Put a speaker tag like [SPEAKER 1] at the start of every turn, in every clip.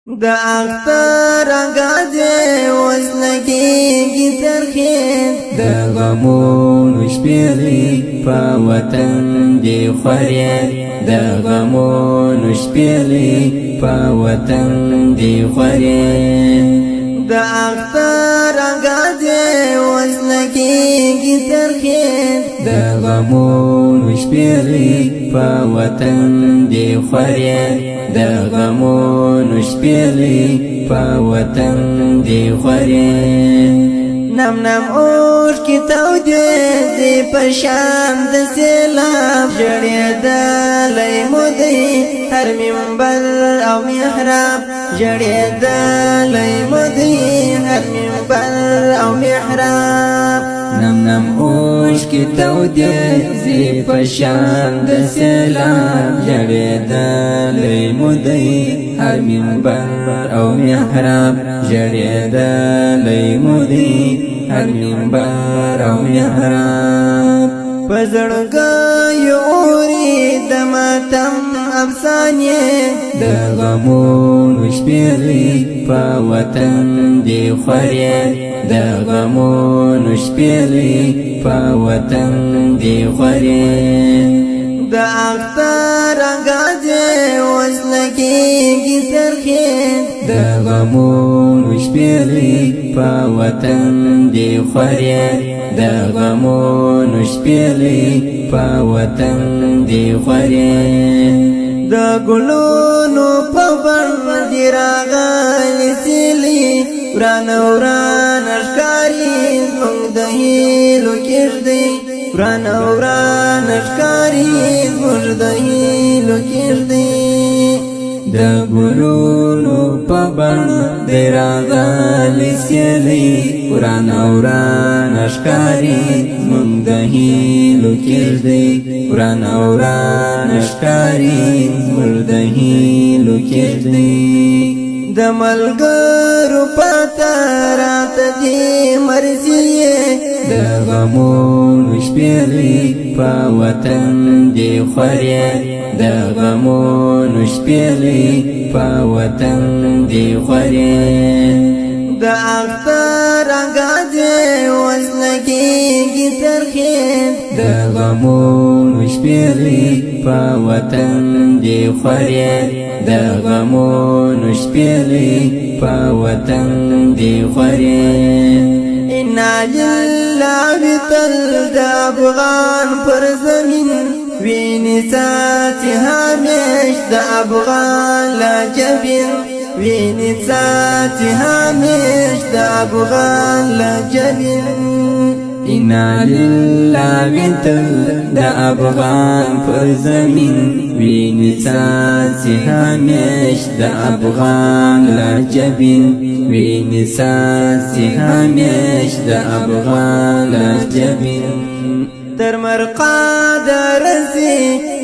[SPEAKER 1] د اختر غازی وسلکیږي ترخې
[SPEAKER 2] د غمونو شپېلې په وطن دې خورې د غمونو شپېلې په وطن دې خورې
[SPEAKER 1] د اختر غازی وسلکیږي ترخې
[SPEAKER 2] د غمونو شپېلې په وطن دې خورې د غمونو شپېلې په وطن دې خورې
[SPEAKER 1] نم نم اوش کی تودې دې په شام د سیلاب جړېدلې مودې هر منبر او محراب جړېدلې مودې هر منبر او محراب
[SPEAKER 2] نم نم اوش کی تودې دې په شام د سیلاب جړېدلې مودې هر منبر او محراب جړېدلې مودې هر منبر او محراب
[SPEAKER 1] پزړګي اوري د ماتم افسانې
[SPEAKER 2] د غمونو شپېلې په وطن دې خورې د غمونو شپېلې په وطن دې خورې
[SPEAKER 1] د اختر غازی وسلکیږي ترخې
[SPEAKER 2] د غمونو شپېلې په وطن دې خورې د غمونو شپېلې په وطن دې خورې
[SPEAKER 1] د ګلونو په بڼ دې راغلې سیلې وران وران ښکاري زموږ د هیلو کښتۍ وران وران ښکاري زموږ د هیلو کښتۍ
[SPEAKER 2] د ګلونو په بڼ دې راغلې سیلې وران وران ښکاري زموږ د هیلو کښتۍ وران وران ښکاري زموږ د هیلو کښتۍ
[SPEAKER 1] د ملګرو پته راته دې مرثیې
[SPEAKER 2] د غمونو شپېلې په وطن دې خورې د غمونو شپېلې په وطن دې خورې
[SPEAKER 1] د اختر غازی وسلکیږي ترخې
[SPEAKER 2] د غمونو شپېلې په وطن دې خورې د غمونو شپېلې په وطن دې خورې
[SPEAKER 1] انا لله تل د افغان پر زمین ویني ساتي همیش د افغان لا جبین ویني ساتي همیش د افغان لا جبین
[SPEAKER 2] انا لله تل د افغان پر زمین ویني ساتي همیش د افغان لا جبین ویني ساتي همیش د افغان لا جبین
[SPEAKER 1] تر مرقاد رسی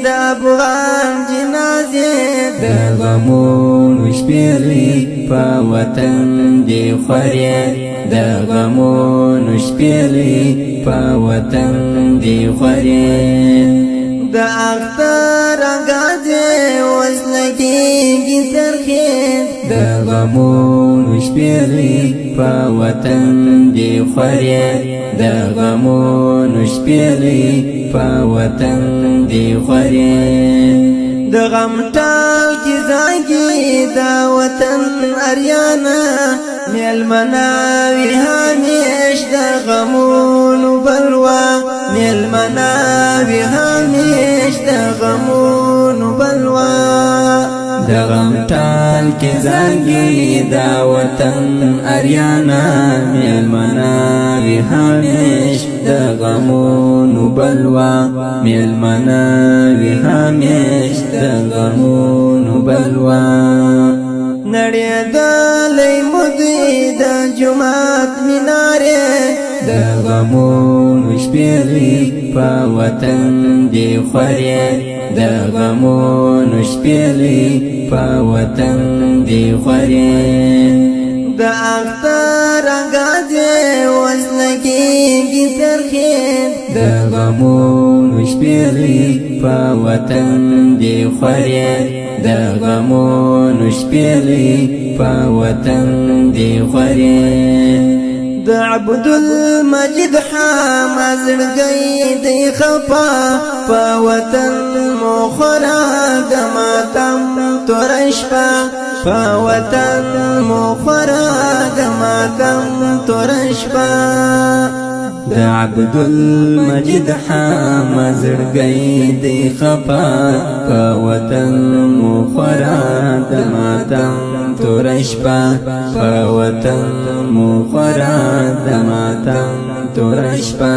[SPEAKER 1] د افغان جنازې
[SPEAKER 2] د غمونو شپېلې په وطن دې خورې د غمونو شپېلې په وطن دې خورې
[SPEAKER 1] د اختر غازی وسلکیږي ترخې
[SPEAKER 2] د غمونو شپېلې په وطن دې خورې د غمونو شپېلې په وطن دې خورې
[SPEAKER 1] د غم ټال کې زاګي دا وطن اریانا میلمنا وی همیش د غمونو بلوا میلمنا وی همیش د غمونو بلوا
[SPEAKER 2] د غم ټال کې زاګي دا وطن اریانا میلمنا وی همیش د غمونو بلوا میلمنا وی همیش د غمونو بلوا
[SPEAKER 1] نړېدلې مودې د جومات مینارې
[SPEAKER 2] د غمونو شپېلې په وطن دې خورې د غمونو شپېلې په وطن دې خورې
[SPEAKER 1] د اختر غازی وسلکیږي ترخې
[SPEAKER 2] د غمونو شپېلې په وطن دې خورې د غمونو شپېلې په وطن دې خورې
[SPEAKER 1] د عبدالمجید حامد زړګی دی خفا په وطن مو خورا د ماتم توره شپه په وطن مو خورا د ماتم توره شپه
[SPEAKER 2] د عبدالمجید حامد زړګی دی خفا په وطن مو خورا د ماتم توره شپه په وطن مو خورا د ماتم توره شپه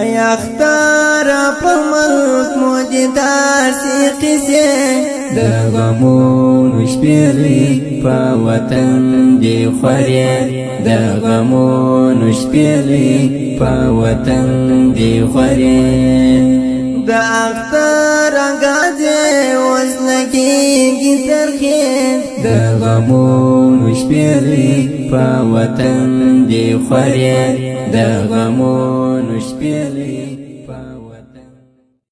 [SPEAKER 1] ای اختار په ملک مو دي داسې قصې
[SPEAKER 2] د غمونو شپېلې په وطن دې خورې د غمونو شپېلې په وطن دې خورې
[SPEAKER 1] د اختر انګازې اوس لګېږي ترخې
[SPEAKER 2] د غمونو شپېلې په وطن دې خورې د غمونو شپېلې